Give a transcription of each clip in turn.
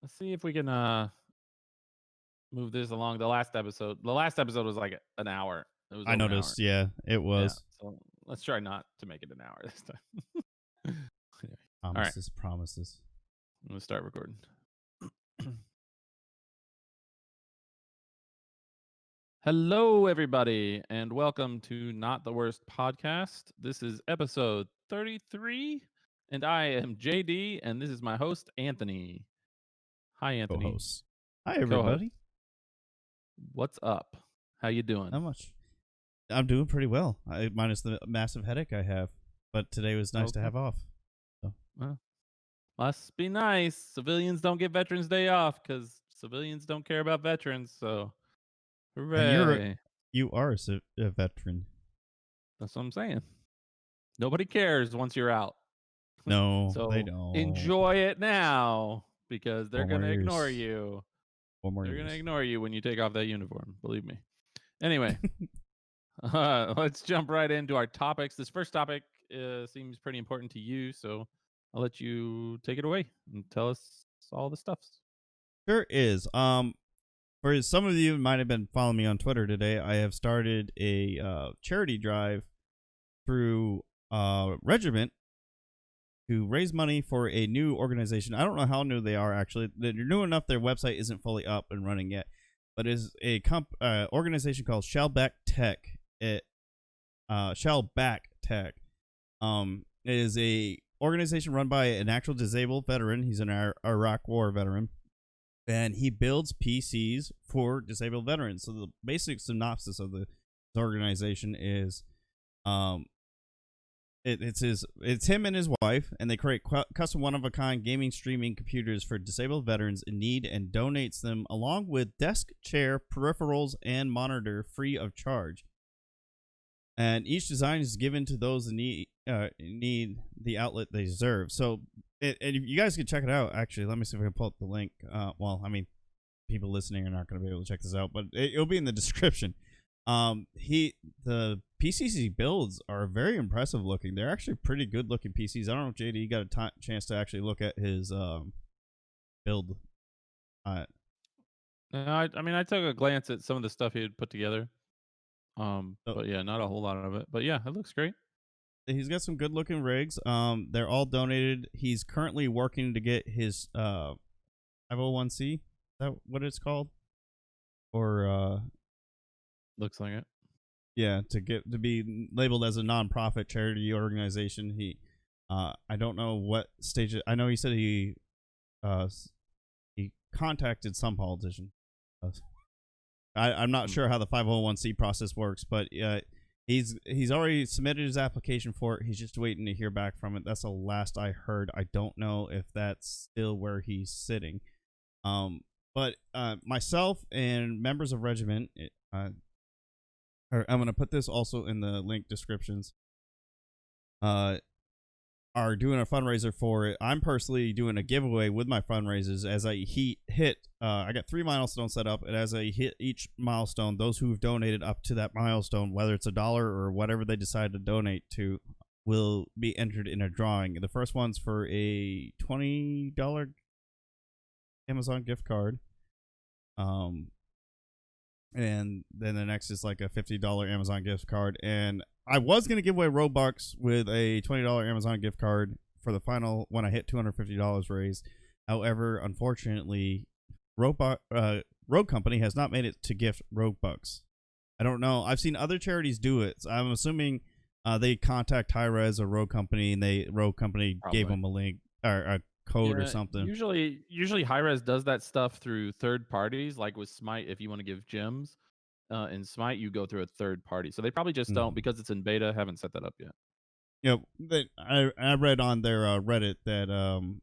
Let's see if we can move this along. The last episode was like an hour. It was I over an hour. noticed. Yeah, it Yeah. was. So let's try not to make it an hour this time. Anyway, all right. Promises, promises. I'm gonna start recording. Hello, everybody, and welcome to Not the Worst Podcast. This is episode 33, and I am JD, and this is my host, Anthony. Hi, Anthony. Co-hosts. Hi, Co-host. everybody. What's up? How you doing? Not much. I'm doing pretty well, minus the massive headache I have. But today was nice to Okay. have off. Well, must be nice. Civilians don't get Veterans Day off because civilians don't care about veterans. So, hooray! And you are a veteran. That's what I'm saying. Nobody cares once you're out. No, So they don't. enjoy it now because they're 4 more gonna ignore years. you. 4 more They're years. gonna ignore you when you take off that uniform. Believe me. Anyway, let's jump right into our topics. This first topic seems pretty important to you, so I'll let you take it away and tell us all the stuffs. Sure is. For some of you who might have been following me on Twitter today, I have started a charity drive through Regiment to raise money for a new organization. I don't know how new they are, actually. They're new enough their website isn't fully up and running yet, but it's a organization called Shellback Tech. Shellback Tech is a organization run by an actual disabled veteran. He's an Iraq War veteran, and he builds PCs for disabled veterans. So the basic synopsis of the organization is it's him and his wife, and they create custom one-of-a-kind gaming streaming computers for disabled veterans in need and donates them along with desk, chair, peripherals, and monitor free of charge. And each design is given to those in need the outlet they deserve. So, and you guys can check it out. Actually, let me see if I can pull up the link. Well, I mean, people listening are not going to be able to check this out, but it'll be in the description. The PCs he builds are very impressive looking. They're actually pretty good looking PCs. I don't know if JD got a chance to actually look at his build. I mean, I took a glance at some of the stuff he had put together. But yeah, not a whole lot of it. But yeah, it looks great. He's got some good looking rigs. They're all donated. He's currently working to get his 501c. Is that what it's called? Or looks like it. Yeah, to be labeled as a non-profit charity organization. He I don't know what stage I know he said he contacted some politician. I'm not sure how the 501c process works, but he's already submitted his application for it. He's just waiting to hear back from it. That's the last I heard. I don't know if that's still where he's sitting. But myself and members of Regiment, I'm going to put this also in the link descriptions, are doing a fundraiser for it. I'm personally doing a giveaway with my fundraisers as I hit. I got 3 milestones set up, and as I hit each milestone, those who've donated up to that milestone, whether it's $1 or whatever they decide to donate to, will be entered in a drawing. The first one's for a $20 Amazon gift card. And then the next is like a $50 Amazon gift card. And I was going to give away Robux with a $20 Amazon gift card for the final when I hit $250 raised. However, unfortunately, Rogue Company has not made it to gift Robux. I don't know. I've seen other charities do it. So I'm assuming they contact Hi-Rez or Rogue Company, and Rogue Company Probably gave them a link or a code or something. Usually Hi-Rez does that stuff through third parties, like with Smite. If you want to give gems in Smite, you go through a third party. So they probably just don't, because it's in beta, haven't set that up yet. I read on their Reddit that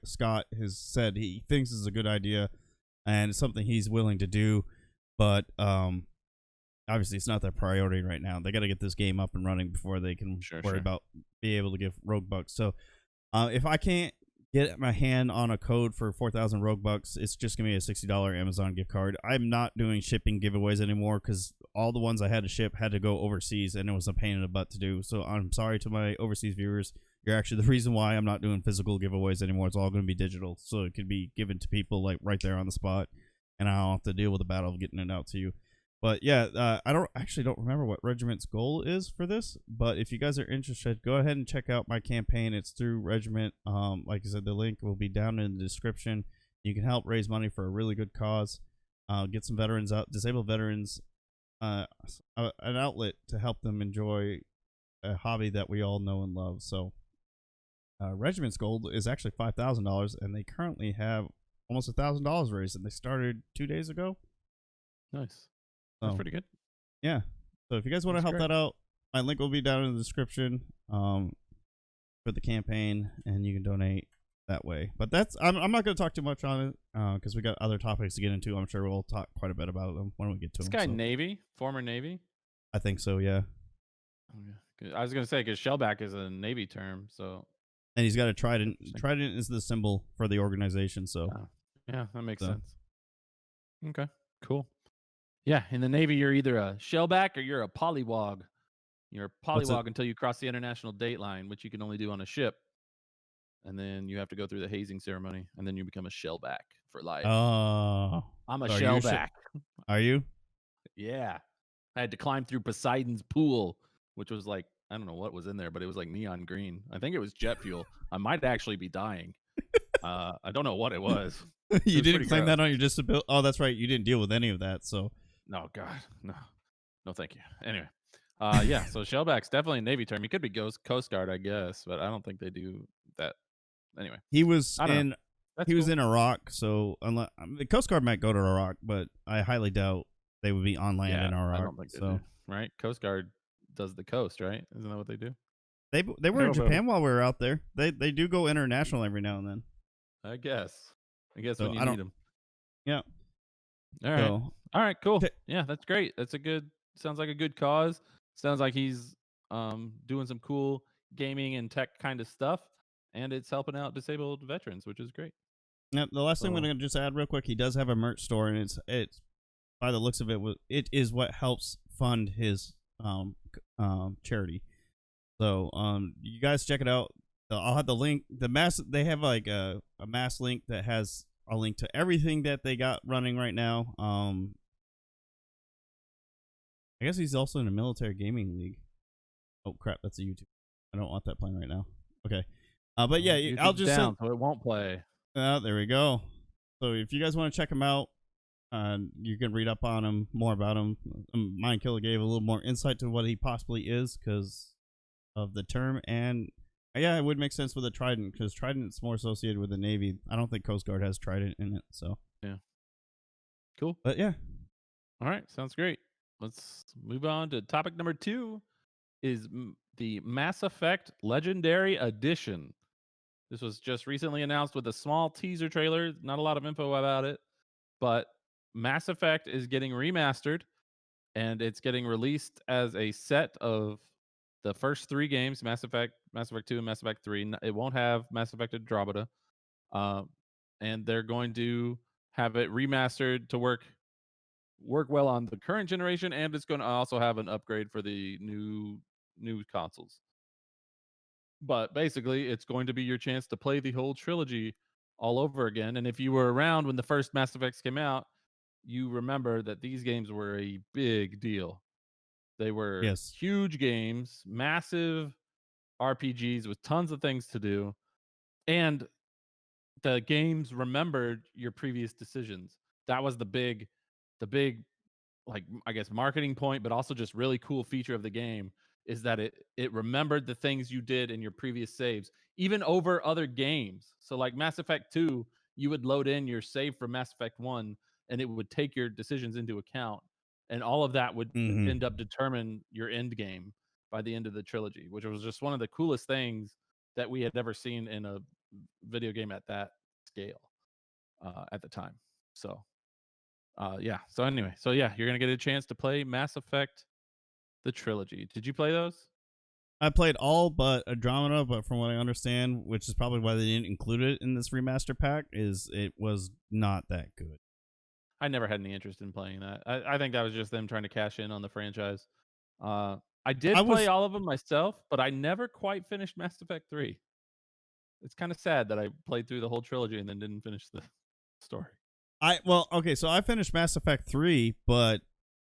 Scott has said he thinks this is a good idea and it's something he's willing to do, but obviously it's not their priority right now. They got to get this game up and running before they can worry about being able to give Rogue Bucks. So if I can't get my hand on a code for 4,000 Robux, it's just going to be a $60 Amazon gift card. I'm not doing shipping giveaways anymore because all the ones I had to ship had to go overseas, and it was a pain in the butt to do. So I'm sorry to my overseas viewers. You're actually the reason why I'm not doing physical giveaways anymore. It's all going to be digital, so it can be given to people like right there on the spot, and I don't have to deal with the battle of getting it out to you. But yeah, I don't remember what Regiment's goal is for this. But if you guys are interested, go ahead and check out my campaign. It's through Regiment. Like I said, the link will be down in the description. You can help raise money for a really good cause. Get some veterans out, disabled veterans, an outlet to help them enjoy a hobby that we all know and love. So, Regiment's goal is actually $5,000, and they currently have almost $1,000 raised, and they started 2 days ago. Nice. That's pretty good. Yeah. So if you guys want to help that out, my link will be down in the description for the campaign, and you can donate that way. But that's I'm not going to talk too much on it because we got other topics to get into. I'm sure we'll talk quite a bit about them when we get to them. This guy Navy, former Navy. I think so. Yeah. Oh, yeah. I was going to say because Shellback is a Navy term, so. And he's got a trident. Trident is the symbol for the organization. So. Yeah, that makes sense. Okay. Cool. Yeah, in the Navy, you're either a shellback or you're a polywog. You're a polywog until you cross the international date line, which you can only do on a ship. And then you have to go through the hazing ceremony, and then you become a shellback for life. Oh. I'm a shellback. Are you? Yeah. I had to climb through Poseidon's pool, which was like, I don't know what was in there, but it was like neon green. I think it was jet fuel. I might actually be dying. I don't know what it was. You didn't claim that on your disability. Oh, that's right. You didn't deal with any of that, so. No, God, no, thank you. Anyway, yeah. So Shellback's definitely a Navy term. He could be Coast Guard, I guess, but I don't think they do that. Anyway, he was in Iraq, so unless the Coast Guard might go to Iraq, but I highly doubt they would be on land in Iraq. I don't think they do. Right? Coast Guard does the coast, right? Isn't that what they do? They were in Japan while we were out there. They do go international every now and then. I guess so when you need them. Yeah. All right. All right. Cool. Yeah, that's great. Sounds like a good cause. Sounds like he's doing some cool gaming and tech kind of stuff, and it's helping out disabled veterans, which is great. Yeah. The last thing I'm gonna just add real quick, he does have a merch store, and it's by the looks of it, it is what helps fund his charity. So you guys check it out. I'll have the link. They have like a mass link that has a link to everything that they got running right now. I guess he's also in a military gaming league. Oh crap, that's a YouTube. I don't want that playing right now. Okay. But yeah, I'll just so it won't play. There we go. So if you guys want to check him out, you can read up on him, more about him. Mindkiller gave a little more insight to what he possibly is because of the term, and yeah, it would make sense with a trident because trident's more associated with the Navy. I don't think Coast Guard has trident in it, so yeah, cool. But yeah, all right, sounds great. Let's move on to topic number 2. Is the Mass Effect Legendary Edition. This was just recently announced with a small teaser trailer. Not a lot of info about it, but Mass Effect is getting remastered, and it's getting released as a set of the first 3 games: Mass Effect 2, and Mass Effect 3. It won't have Mass Effect Andromeda, and they're going to have it remastered to work well on the current generation, and it's going to also have an upgrade for the new consoles. But basically, it's going to be your chance to play the whole trilogy all over again. And if you were around when the first Mass Effects came out, you remember that these games were a big deal. They were huge games, massive RPGs with tons of things to do, and the games remembered your previous decisions. That was the big like, I guess, marketing point, but also just really cool feature of the game is that it remembered the things you did in your previous saves, even over other games. So like Mass Effect 2, you would load in your save from Mass Effect 1, and it would take your decisions into account. And all of that would end up determine your end game by the end of the trilogy, which was just one of the coolest things that we had ever seen in a video game at that scale at the time. So yeah. So anyway, you're gonna get a chance to play Mass Effect, the trilogy. Did you play those? I played all but Andromeda, but from what I understand, which is probably why they didn't include it in this remaster pack, is it was not that good. I never had any interest in playing that. I think that was just them trying to cash in on the franchise. I did I play was all of them myself, but I never quite finished Mass Effect 3. It's kinda sad that I played through the whole trilogy and then didn't finish the story. okay, so I finished Mass Effect 3, but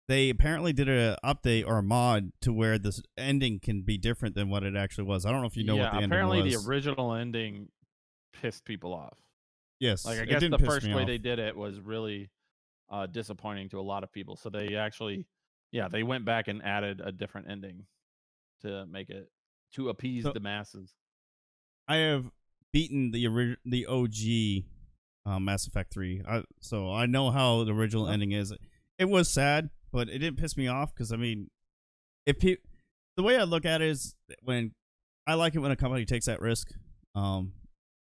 they apparently did a update or a mod to where this ending can be different than what it actually was. I don't know if you know what Yeah, the ending apparently the was. original ending pissed people off. Like, Yes, I it guess didn't the piss first me way off. they did it was really, disappointing to a lot of people, so they actually yeah, they went back and added a different ending to make it to appease So the masses. I have beaten the OG Mass Effect 3. So I know how the original Yep. ending is. It was sad, but it didn't piss me off because I mean, if pe- the way I look at it is when I like it when a company takes that risk. Um,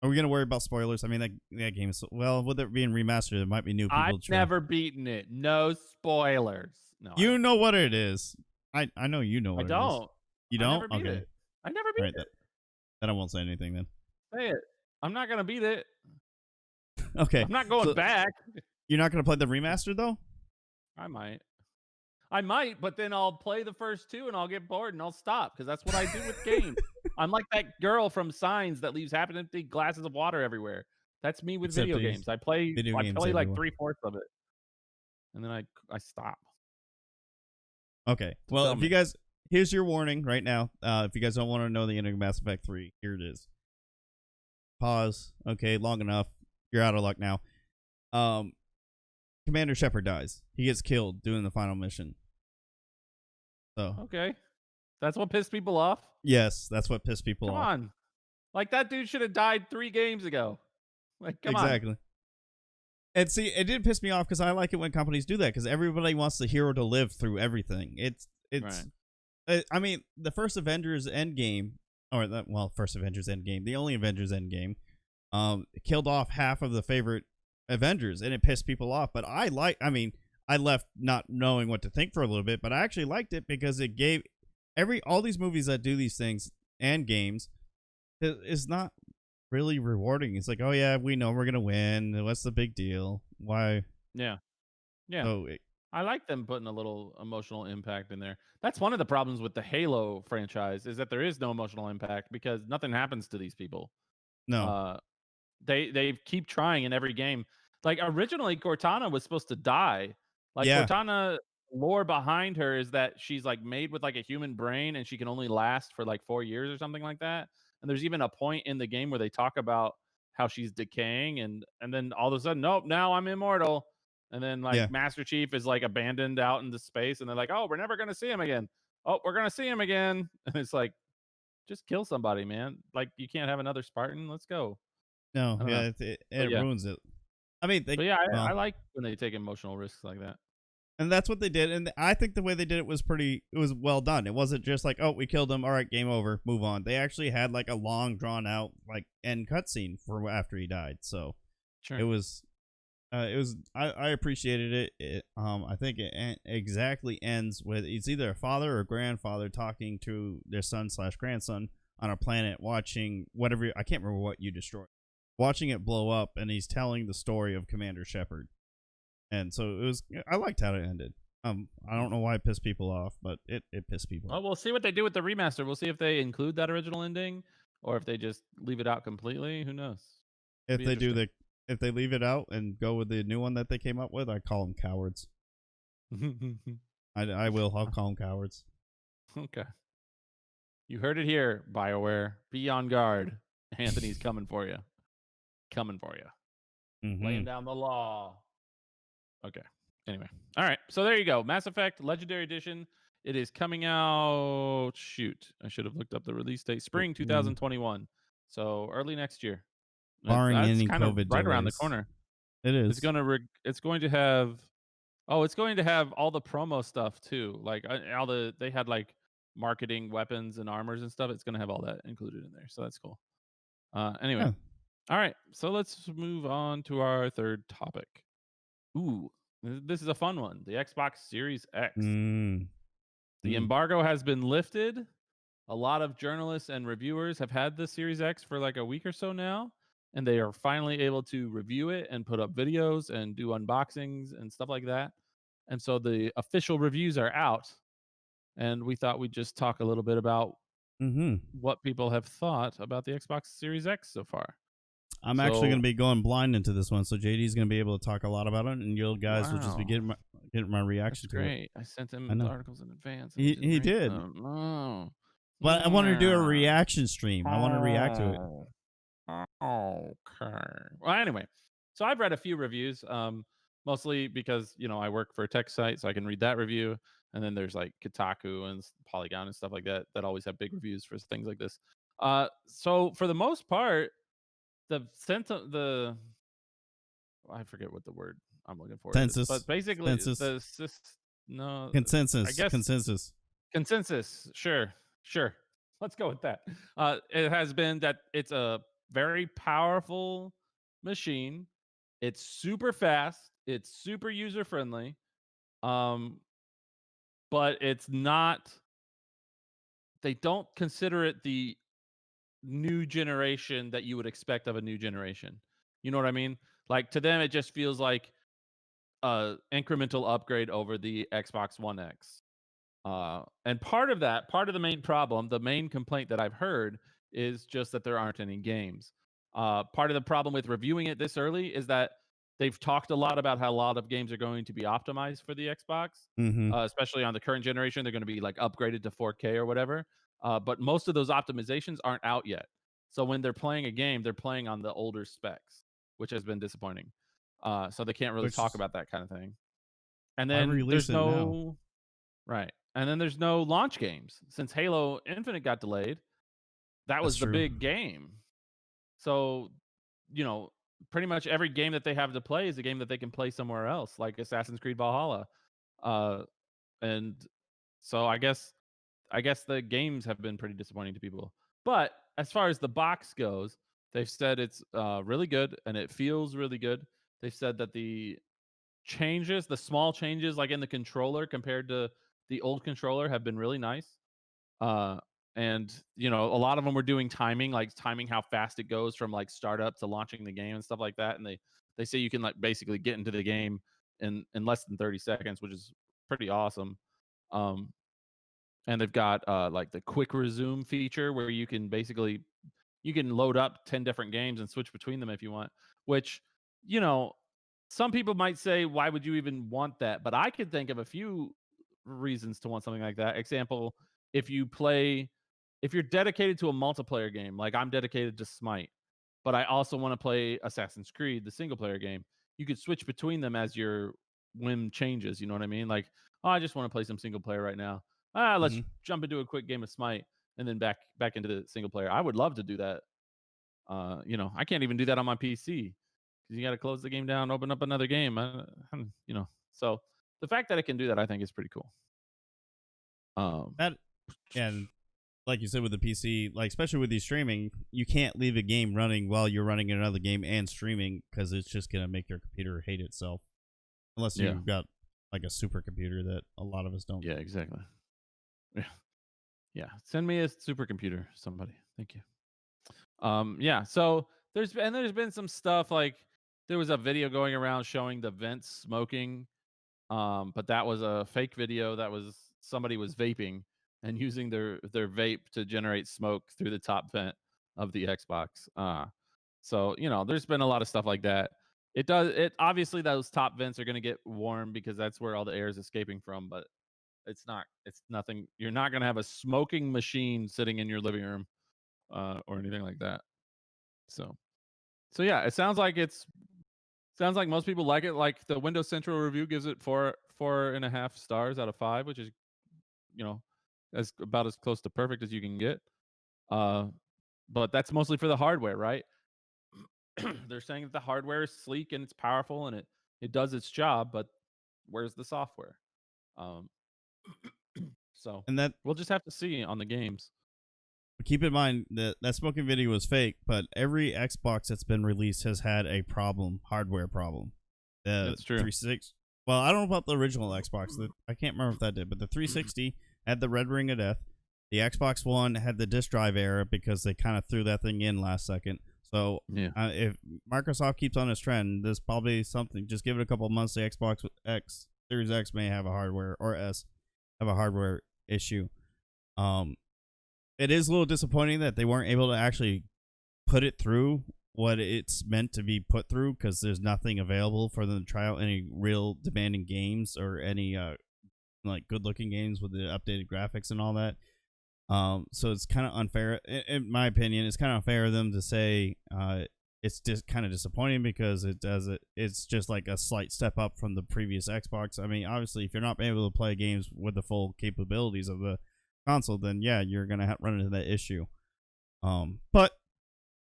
are we gonna worry about spoilers? I mean, that game is well, with it being remastered, there might be new I've people try. never beaten it. No spoilers. No, I You don't. know what it is. I know you know I what it is. don't. You I don't? never beat Okay. it. I never All beat right. it. Then I won't say anything then. Say it. I'm not gonna beat it. Okay. I'm not going So back. you're not gonna play the remaster though? I might. I might, but then I'll play the first two and I'll get bored and I'll stop because that's what I do with games. I'm like that girl from Signs that leaves half empty glasses of water everywhere. That's me with Except video these games. I play video I games play like everywhere. 3/4 of it and then I stop. Okay. So Well, tell if you me. guys, here's your warning right now. If you guys don't want to know the ending of Mass Effect 3, here it is. Pause. Okay, long enough. You're out of luck now. Um, Commander Shepard dies. He gets killed doing the final mission. So, Okay. That's what pissed people off? yes, that's what pissed people Come off. on. Like that dude should have died 3 games ago. Like come on. Exactly. And see, it did piss me off because I like it when companies do that because everybody wants the hero to live through everything. Right. I mean, the first Avengers Endgame, first Avengers Endgame, the only Avengers Endgame, killed off half of the favorite Avengers, and it pissed people off. But I mean, I left not knowing what to think for a little bit, but I actually liked it because it gave all these movies that do these things and games is not really rewarding. It's like, oh yeah, we know we're gonna win. What's the big deal? Why? Yeah. Yeah. Oh, I like them putting a little emotional impact in there. That's one of the problems with the Halo franchise is that there is no emotional impact because nothing happens to these people. no, Uh, they keep trying in every game. Like originally, Cortana was supposed to die. Like yeah, Cortana lore behind her is that she's like made with like a human brain and she can only last for like 4 years or something like that. And there's even a point in the game where they talk about how she's decaying and then all of a sudden, nope, now I'm immortal. And then like yeah, Master Chief is like abandoned out into space and they're like, oh, we're never gonna see him again. Oh, we're gonna see him again. And it's like, just kill somebody, man. Like you can't have another Spartan. Let's go. no, I don't know. yeah, it But yeah. ruins it. I mean, But yeah, I well, like when they take emotional risks like that. and that's what they did, and I think the way they did it was it was well done. It wasn't just like, oh, we killed him, all right, game over, move on. They actually had like a long, drawn out like end cutscene for after he died. So Sure. it was, I appreciated it. I think it exactly ends with it's either a father or grandfather talking to their son/grandson on a planet, watching whatever I can't remember what you destroyed, watching it blow up, and he's telling the story of Commander Shepard. And so it was. I liked how it ended. I don't know why it pissed people off, but it pissed people Well, off. we'll see what they do with the remaster. We'll see if they include that original ending or if they just leave it out completely. Who knows? If Be they interesting. if they leave it out and go with the new one that they came up with, I call them cowards. I will. I'll call them cowards. Okay. You heard it here, BioWare. Be on guard. Anthony's coming for you. Coming for you. Laying Mm-hmm. down the law. Okay. Anyway. All right. So there you go. Mass Effect Legendary Edition. It is coming out. Shoot. I should have looked up the release date. Spring 2021. So early next year. Barring That's any kind of COVID right around the delays, corner. it It's is. gonna it's going to have it's going to have all the promo stuff too. Like all they had like marketing weapons and armors and stuff. It's gonna have all that included in there. So that's cool. Anyway. Yeah. All right. So let's move on to our third topic. Ooh, this is a fun one. The Xbox Series X. Mm. The embargo has been lifted. A lot of journalists and reviewers have had the Series X for like a week or so now, and they are finally able to review it and put up videos and do unboxings and stuff like that. And so the official reviews are out. and we thought we'd just talk a little bit about Mm-hmm. what people have thought about the Xbox Series X so far. I'm actually going So, to be going blind into this one, so JD's going to be able to talk a lot about it, and you guys will just be wow, getting my reaction that's to it. great. I sent I him the know articles in advance, and he didn't he read did, them. Oh, but I wanted to do a yeah. reaction stream. I want to react to it. Oh, okay. Well, anyway, so I've read a few reviews, mostly because I work for a tech site, so I can read that review. And then there's like Kotaku and Polygon and stuff like that that always have big reviews for things like this. So for the most part, the sense of the I forget what the word I'm looking for is, but Census, basically census, no, I consensus, guess consensus. consensus. Sure. Let's go with that. It has been that it's a very powerful machine. It's super fast. It's super user friendly. Um, but it's not. They don't consider it the new generation that you would expect of a new generation. You know what I mean? Like to them, it just feels like a incremental upgrade over the Xbox One X. And part of that, part of the main problem, the main complaint that I've heard is just that there aren't any games. Part of the problem with reviewing it this early is that they've talked a lot about how a lot of games are going to be optimized for the Xbox, Mm-hmm. especially on the current generation. They're going to be like upgraded to 4K or whatever. But most of those optimizations aren't out yet. So when they're playing a game, they're playing on the older specs, which has been disappointing. So they can't really Which talk about that kind of thing. And why then release there's it now? no right. And then there's no launch games. Since Halo Infinite got delayed, that That's was the true. big game. So, you know, pretty much every game that they have to play is a game that they can play somewhere else, like Assassin's Creed Valhalla. Uh, and so I guess the games have been pretty disappointing to people. But as far as the box goes, they've said it's really good and it feels really good. They've said that the small changes like in the controller compared to the old controller have been really nice. Uh and a lot of them were doing timing, like timing how fast it goes from like startup to launching the game and stuff like that. And they say you can like basically get into the game in less than 30 seconds, which is pretty awesome. Um and they've got like the quick resume feature where you can load up 10 different games and switch between them if you want, which, you know, some people might say, why would you even want that? But I could think of a few reasons to want something like that. Example, if you play, if you're dedicated to a multiplayer game, like I'm dedicated to Smite, but I also want to play Assassin's Creed, the single player game, you could switch between them as your whim changes. You know what I mean? Like, oh, I just want to play some single player right now. Let's Mm-hmm. jump into a quick game of Smite and then back into the single player. I would love to do that. I can't even do that on my PC because you got to close the game down, open up another game. So the fact that it can do that, I think, is pretty cool. That and like you said with the PC, like especially with the streaming, you can't leave a game running while you're running another game and streaming because it's just gonna make your computer hate itself. Unless Yeah, you've got like a supercomputer that a lot of us don't. yeah, exactly. Yeah, yeah. Send me a supercomputer, somebody. Thank you. Yeah. So there's been some stuff like there was a video going around showing the vents smoking. But that was a fake video. That was somebody was vaping and using their vape to generate smoke through the top vent of the Xbox. So there's been a lot of stuff like that. It obviously those top vents are going to get warm because that's where all the air is escaping from. But it's nothing. You're not going to have a smoking machine sitting in your living room or anything like that. So yeah, it sounds like most people like it. Like the Windows Central review gives it 4.5 stars out of 5, which is you know as about as close to perfect as you can get. Uh, but that's mostly for the hardware, right? They're saying that the hardware is sleek and it's powerful and it does its job, but where's the software? Um, so And that we'll just have to see on the games. keep in mind that that smoking video was fake, but every Xbox that's been released has had a problem, hardware problem. The That's true. 360. Well, I don't know about the original Xbox. I can't remember if that did, but the 360 had the red ring of death. The Xbox One had the disk drive error because they kind of threw that thing in last second. So Yeah. if Microsoft keeps on its trend, there's probably something. Just give it a couple of months. The Xbox X Series X may have a hardware or S have a hardware issue. It is a little disappointing that they weren't able to actually put it through what it's meant to be put through, because there's nothing available for them to try out any real demanding games or any like good looking games with the updated graphics and all that. So it's kind of unfair, in my opinion. It's kind of unfair of them to say it's just kind of disappointing, because it's just like a slight step up from the previous Xbox. I mean, obviously, if you're not able to play games with the full capabilities of the console, then yeah, you're gonna run into that issue. But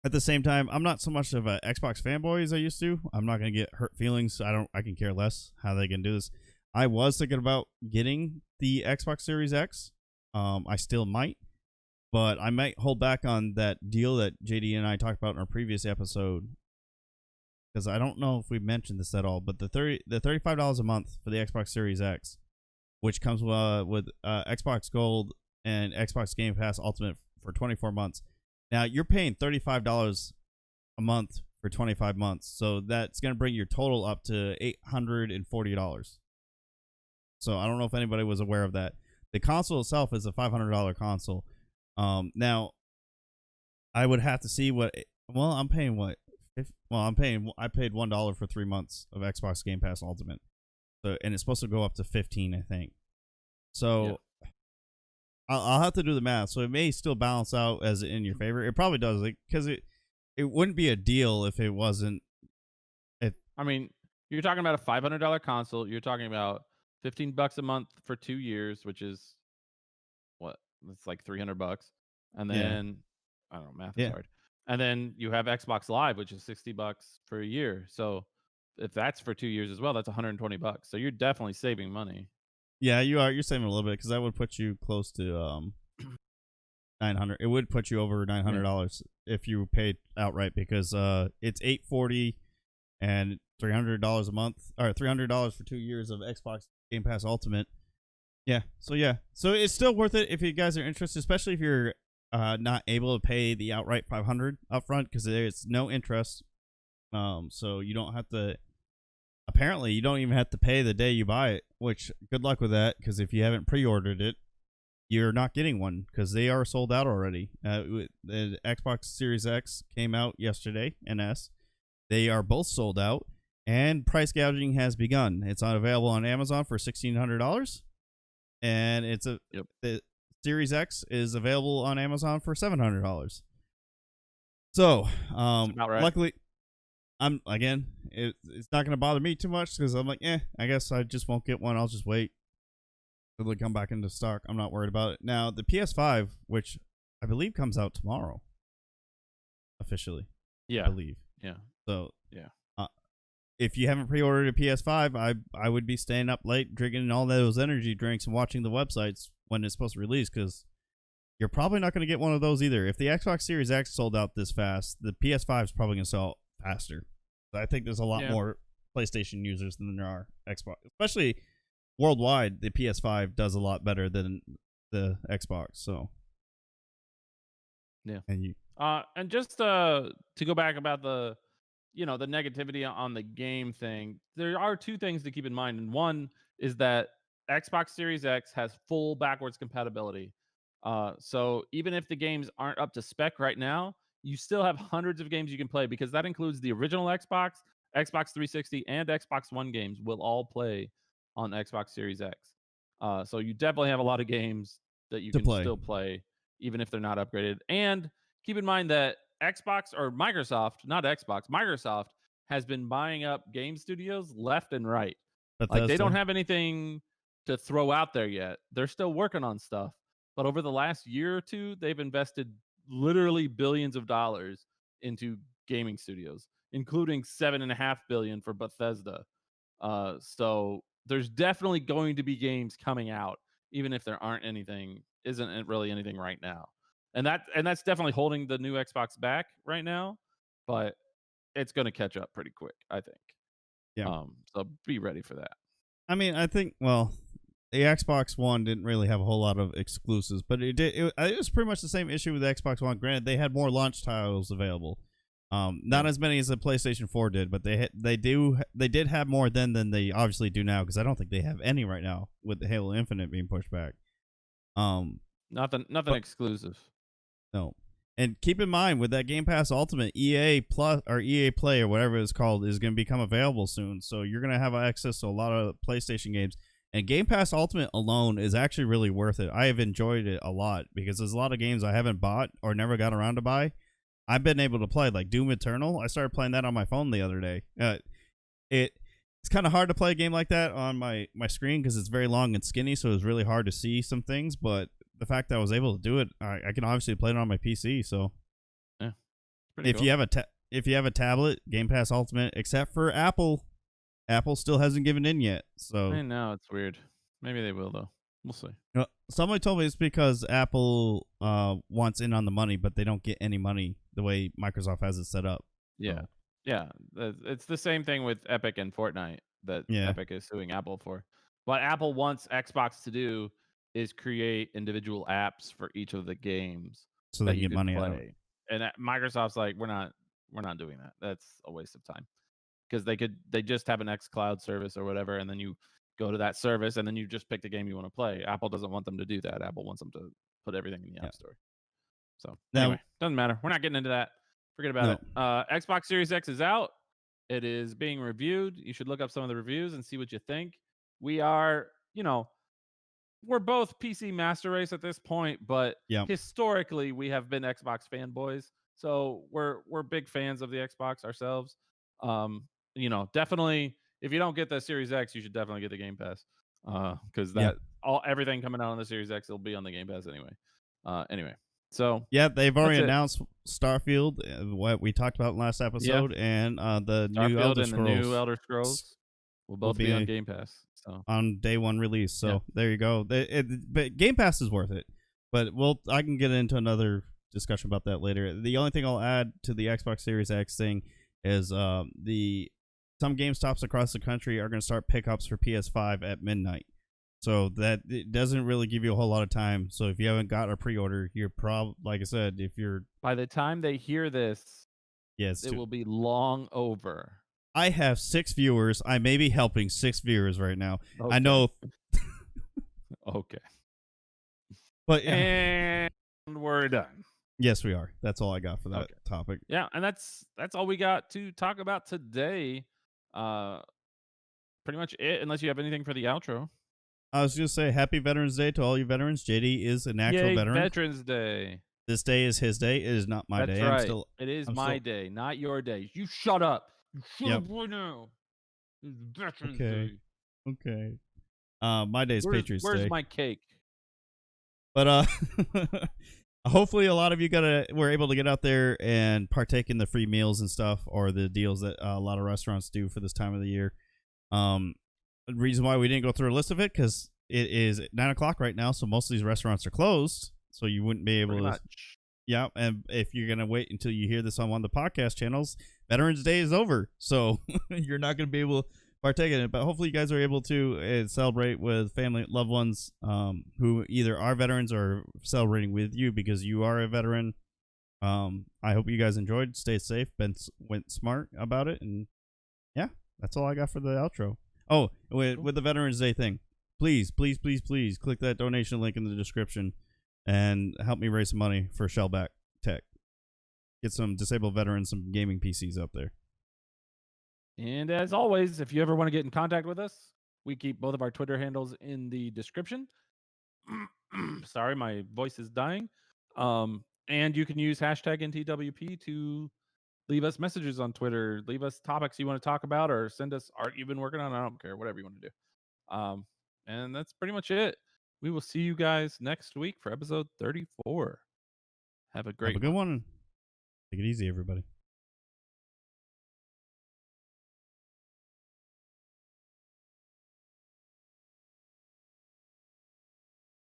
at the same time, I'm not so much of an Xbox fanboy as I used to. I'm not gonna get hurt feelings. I can care less how they can do this. I was thinking about getting the Xbox Series X. I still might, but I might hold back on that deal that JD and I talked about in our previous episode, because I don't know if we mentioned this at all. But the $35 a month for the Xbox Series X, which comes with Xbox Gold and Xbox Game Pass Ultimate for 24 months. Now you're paying $35 a month for 25 months, so that's going to bring your total up to $840. So I don't know if anybody was aware of that. The console itself is a $500 console. Now I would have to see what. Well, I'm paying what? I paid $1 for 3 months of Xbox Game Pass Ultimate. So, and it's supposed to go up to 15, I think. So yeah. I'll have to do the math. So it may still balance out as in your favor. It probably does, because it wouldn't be a deal if it wasn't. I mean, you're talking about a $500 console. You're talking about $15 a month for 2 years, which is what? It's like $300. And then I don't know, math is hard. And then you have Xbox Live, which is $60 for a year. So if that's for 2 years as well, that's $120. So you're definitely saving money. Yeah, you are. You're saving a little bit, because that would put you close to $900. It would put you over $900 if you paid outright, because it's $840 and $300 a month, or $300 for 2 years of Xbox Game Pass Ultimate. Yeah. So it's still worth it if you guys are interested, especially if you're not able to pay the outright $500 upfront, because there's no interest. So you don't have to. Apparently, you don't even have to pay the day you buy it, which good luck with that, because if you haven't pre-ordered it, you're not getting one, because they are sold out already. The Xbox Series X came out yesterday, and S. They are both sold out, and price gouging has begun. It's available on Amazon for $1,600, and the Series X is available on Amazon for $700. So, right. Luckily, it's not going to bother me too much, because I'm like, I guess I just won't get one. I'll just wait until they come back into stock. I'm not worried about it. Now, the PS5, which I believe comes out tomorrow, officially. Yeah. I believe. Yeah. So, yeah. If you haven't pre-ordered a PS5, I would be staying up late drinking all those energy drinks and watching the websites when it's supposed to release, because you're probably not going to get one of those either. If the Xbox Series X sold out this fast, the PS5 is probably going to sell faster. I think there's a lot more PlayStation users than there are Xbox, especially worldwide. The PS5 does a lot better than the Xbox. So yeah, and just to go back about the the negativity on the game thing, there are two things to keep in mind, and one is that Xbox Series X has full backwards compatibility. So even if the games aren't up to spec right now, you still have hundreds of games you can play, because that includes the original Xbox, Xbox 360, and Xbox One games will all play on Xbox Series X. So you definitely have a lot of games that you can still play, even if they're not upgraded. And keep in mind that Microsoft has been buying up game studios left and right. Like, they don't have anything to throw out there yet. They're still working on stuff. But over the last year or two, they've invested literally billions of dollars into gaming studios, including $7.5 billion for Bethesda. So there's definitely going to be games coming out, even if there isn't really anything right now. And that's definitely holding the new Xbox back right now, but it's going to catch up pretty quick, I think. Yeah. So be ready for that. I mean, I think, the Xbox One didn't really have a whole lot of exclusives, but it was pretty much the same issue with the Xbox One. Granted, they had more launch titles available, not as many as the PlayStation 4 did, but they did have more then than they obviously do now, because I don't think they have any right now with the Halo Infinite being pushed back. Nothing but exclusive. no. And keep in mind with that Game Pass Ultimate, EA Plus or EA Play or whatever it's called is going to become available soon. So you're going to have access to a lot of PlayStation games. And Game Pass Ultimate alone is actually really worth it. I have enjoyed it a lot because there's a lot of games I haven't bought or never got around to buy. I've been able to play, like Doom Eternal. I started playing that on my phone the other day. It's kind of hard to play a game like that on my screen because it's very long and skinny, so it's really hard to see some things. But the fact that I was able to do it, I can obviously play it on my PC. So Yeah, pretty if cool. you have a tablet, Game Pass Ultimate, except for Apple still hasn't given in yet. So I know it's weird. Maybe they will though. We'll see. somebody told me it's because Apple wants in on the money, but they don't get any money the way Microsoft has it set up. Yeah, So, yeah. It's the same thing with Epic and Fortnite that yeah. Epic is suing Apple for. What Apple wants Xbox to do is create individual apps for each of the games So they that can you get could money out of it. play. And Microsoft's like, we're not doing that. That's a waste of time because they just have an xCloud service or whatever, and then you go to that service and then you just pick the game you want to play. Apple doesn't want them to do that. Apple wants them to put everything in the Yeah. App Store. So Now, anyway, doesn't matter. We're not getting into that. Forget about no. it. Xbox Series X is out. It is being reviewed. You should look up some of the reviews and see what you think. We are, we're both PC master race at this point, but Yeah. historically we have been Xbox fanboys. So we're big fans of the Xbox ourselves. Definitely if you don't get the Series X, you should definitely get the Game Pass. Because Yeah. everything coming out on the Series X will be on the Game Pass anyway. Anyway. So Yeah, they've already that's it. announced Starfield, what we talked about in last episode, and the new Starfield Elder and the Scrolls new Elder Scrolls will both be on Game Pass. So on day one release. So Yeah. there you go. But Game Pass is worth it. But I can get into another discussion about that later. The only thing I'll add to the Xbox Series X thing is some GameStops across the country are going to start pickups for PS5 at midnight. So that it doesn't really give you a whole lot of time. So if you haven't got a pre-order, you're like I said, if you're by the time they hear this, yes, it will be long over. I have 6 viewers. I may be helping 6 viewers right now. Okay. I know. Okay. But and we're done. Yes, we are. That's all I got for that topic. Yeah, and that's all we got to talk about today. Pretty much it, unless you have anything for the outro. I was going to say Happy Veterans Day to all you veterans. JD is an actual veteran. Veterans Day. This day is his day. It is not my day. That's right. It is my day, not your day. You shut up. You shut up right now. It's Veterans Day. Okay. My day is Patriots Day. Where's my cake? But hopefully a lot of you were able to get out there and partake in the free meals and stuff, or the deals that a lot of restaurants do for this time of the year. The reason why we didn't go through a list of it because it is 9:00 right now, so most of these restaurants are closed, so you wouldn't be able to. Yeah, and if you're gonna wait until you hear this on one of the podcast channels, Veterans Day is over, so you're not gonna be able to partake in it. But hopefully, you guys are able to celebrate with family, loved ones who either are veterans or celebrating with you because you are a veteran. I hope you guys enjoyed. Stay safe. Went smart about it, and yeah, that's all I got for the outro. Oh, with the Veterans Day thing, please click that donation link in the description and help me raise some money for Shellback Tech. Get some disabled veterans some gaming PCs up there. And as always, if you ever want to get in contact with us, we keep both of our Twitter handles in the description. Sorry, my voice is dying. And you can use hashtag NTWP to leave us messages on Twitter, leave us topics you want to talk about, or send us art you've been working on. I don't care, whatever you want to do. And that's pretty much it. We will see you guys next week for episode 34. Have a great Have a good one. Take it easy, everybody.